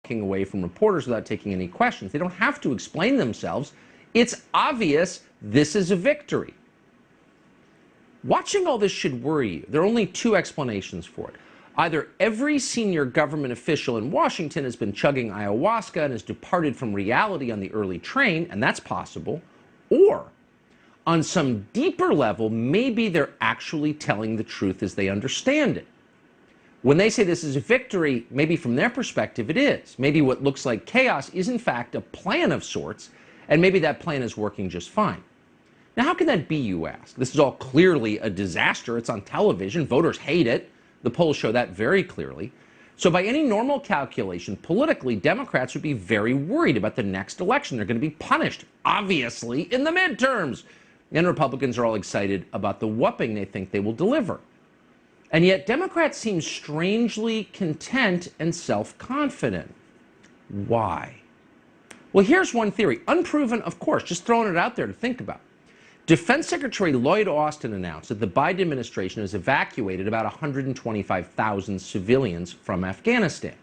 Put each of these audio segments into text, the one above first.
walking away from reporters without taking any questions. They don't have to explain themselves. It's obvious this is a victory. Watching all this should worry you. There are only two explanations for it. Either every senior government official in Washington has been chugging ayahuasca and has departed from reality on the early train, and that's possible, or on some deeper level, maybe they're actually telling the truth as they understand it. When they say this is a victory, maybe from their perspective it is. Maybe what looks like chaos is in fact a plan of sorts, and maybe that plan is working just fine. Now, how can that be, you ask? This is all clearly a disaster. It's on television. Voters hate it. The polls show that very clearly. So by any normal calculation, politically, Democrats would be very worried about the next election. They're going to be punished, obviously, in the midterms. And Republicans are all excited about the whooping they think they will deliver. And yet, Democrats seem strangely content and self-confident. Why? Well, here's one theory. Unproven, of course, just throwing it out there to think about. Defense Secretary Lloyd Austin announced that the Biden administration has evacuated about 125,000 civilians from Afghanistan.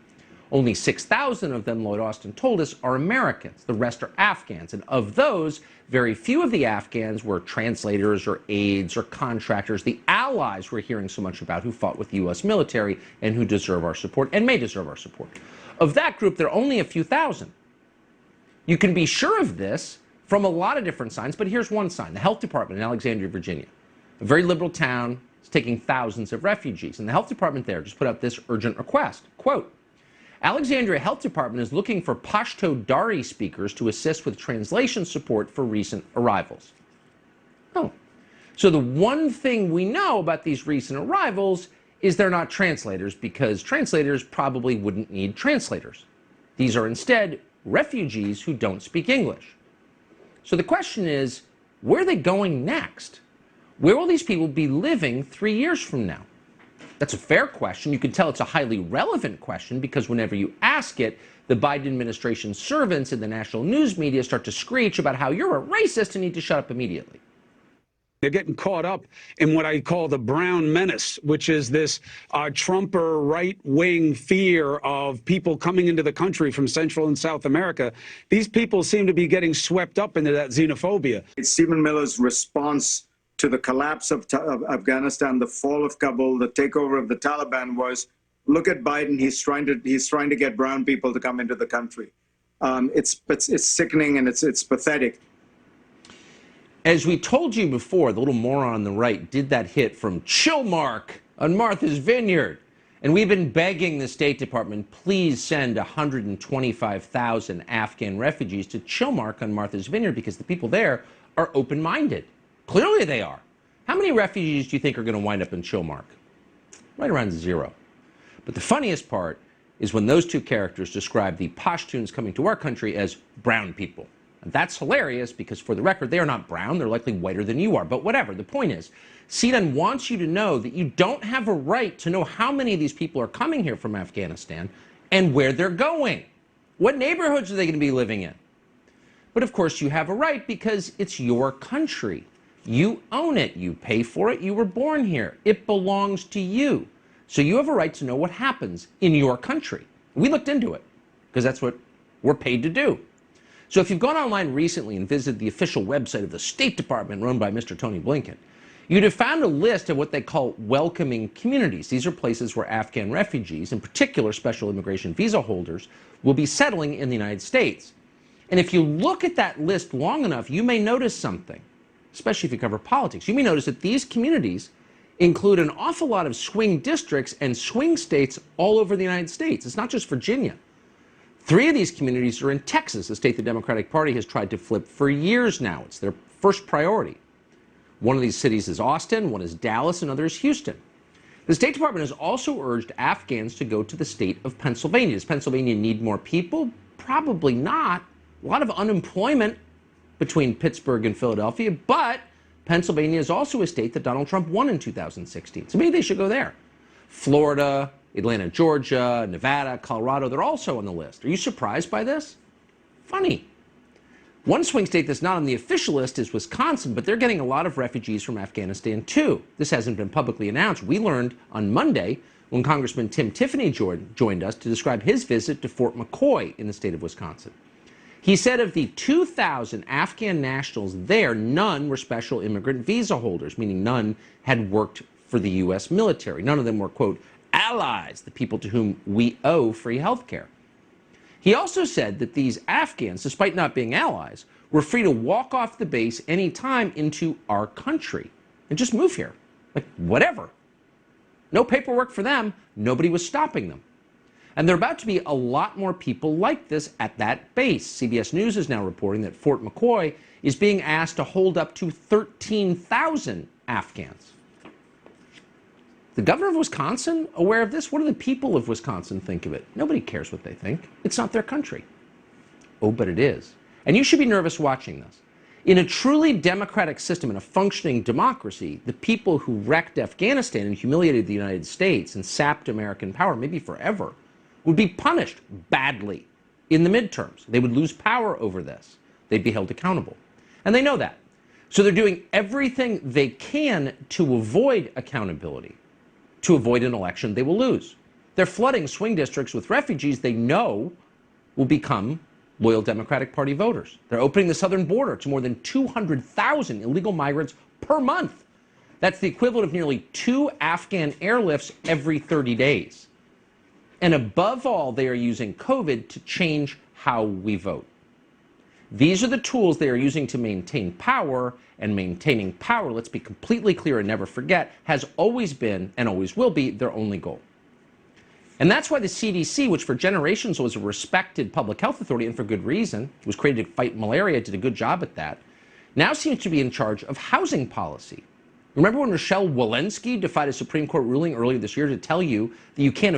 Only 6,000 of them, Lloyd Austin told us, are Americans. The rest are Afghans. And of those, very few of the Afghans were translators or aides or contractors, the allies we're hearing so much about who fought with the U.S. military and who deserve our support and may deserve our support. Of that group, there are only a few thousand. You can be sure of this from a lot of different signs, but here's one sign. The health department in Alexandria, Virginia, a very liberal town, is taking thousands of refugees. And the health department there just put out this urgent request. Quote, Alexandria Health Department is looking for Pashto Dari speakers to assist with translation support for recent arrivals. Oh. So the one thing we know about these recent arrivals is they're not translators, because translators probably wouldn't need translators. These are instead refugees who don't speak English. So the question is, where are they going next? Where will these people be living 3 years from now? That's a fair question. You can tell it's a highly relevant question because whenever you ask it, the Biden administration servants in the national news media start to screech about how you're a racist and need to shut up immediately. They're getting caught up in what I call the brown menace, which is this Trumper right-wing fear of people coming into the country from Central and South America. These people seem to be getting swept up into that xenophobia. Stephen Miller's response to the collapse of Afghanistan, the fall of Kabul, the takeover of the Taliban was, look at Biden, he's trying to get brown people to come into the country. It's sickening and it's pathetic. As we told you before, the little moron on the right did that hit from Chillmark on Martha's Vineyard. And we've been begging the State Department, please send 125,000 Afghan refugees to Chillmark on Martha's Vineyard because the people there are open-minded. Clearly they are. How many refugees do you think are going to wind up in Chillmark? Right around zero. But the funniest part is when those two characters describe the Pashtuns coming to our country as brown people. And that's hilarious because, for the record, they are not brown. They're likely whiter than you are. But whatever. The point is, CNN wants you to know that you don't have a right to know how many of these people are coming here from Afghanistan and where they're going. What neighborhoods are they going to be living in? But, of course, you have a right because it's your country. You own it. You pay for it. You were born here. It belongs to you. So you have a right to know what happens in your country. We looked into it because that's what we're paid to do. So if you've gone online recently and visited the official website of the State Department run by Mr. Tony Blinken, you'd have found a list of what they call welcoming communities. These are places where Afghan refugees, in particular special immigration visa holders, will be settling in the United States. And if you look at that list long enough, you may notice something, especially if you cover politics. You may notice that these communities include an awful lot of swing districts and swing states all over the United States. It's not just Virginia. 3 of these communities are in Texas, a state the Democratic Party has tried to flip for years now. It's their first priority. One of these cities is Austin, one is Dallas, another is Houston. The State Department has also urged Afghans to go to the state of Pennsylvania. Does Pennsylvania need more people? Probably not. A lot of unemployment between Pittsburgh and Philadelphia, but Pennsylvania is also a state that Donald Trump won in 2016. So maybe they should go there. Florida, Atlanta, Georgia, Nevada, Colorado, they're also on the list. Are you surprised by this? Funny. One swing state that's not on the official list is Wisconsin, but they're getting a lot of refugees from Afghanistan too. This hasn't been publicly announced. We learned on Monday when Congressman Tim Tiffany joined us to describe his visit to Fort McCoy in the state of Wisconsin. He said of the 2,000 Afghan nationals there, none were special immigrant visa holders, meaning none had worked for the U.S. military. None of them were, quote, allies, the people to whom we owe free health care. He also said that these Afghans, despite not being allies, were free to walk off the base anytime into our country and just move here. Like, whatever. No paperwork for them. Nobody was stopping them. And there are about to be a lot more people like this at that base. CBS News is now reporting that Fort McCoy is being asked to hold up to 13,000 Afghans. The governor of Wisconsin aware of this? What do the people of Wisconsin think of it? Nobody cares what they think. It's not their country. Oh, but it is. And you should be nervous watching this. In a truly democratic system, in a functioning democracy, the people who wrecked Afghanistan and humiliated the United States and sapped American power, maybe forever, would be punished badly in the midterms. They would lose power over this. They'd be held accountable. And they know that. So they're doing everything they can to avoid accountability, to avoid an election they will lose. They're flooding swing districts with refugees they know will become loyal Democratic Party voters. They're opening the southern border to more than 200,000 illegal migrants per month. That's the equivalent of nearly 2 Afghan airlifts every 30 days. And above all, they are using COVID to change how we vote. These are the tools they are using to maintain power, and maintaining power, let's be completely clear and never forget, has always been and always will be their only goal. And that's why the CDC, which for generations was a respected public health authority, and for good reason, was created to fight malaria, did a good job at that, now seems to be in charge of housing policy. Remember when Rochelle Walensky defied a Supreme Court ruling earlier this year to tell you that you can't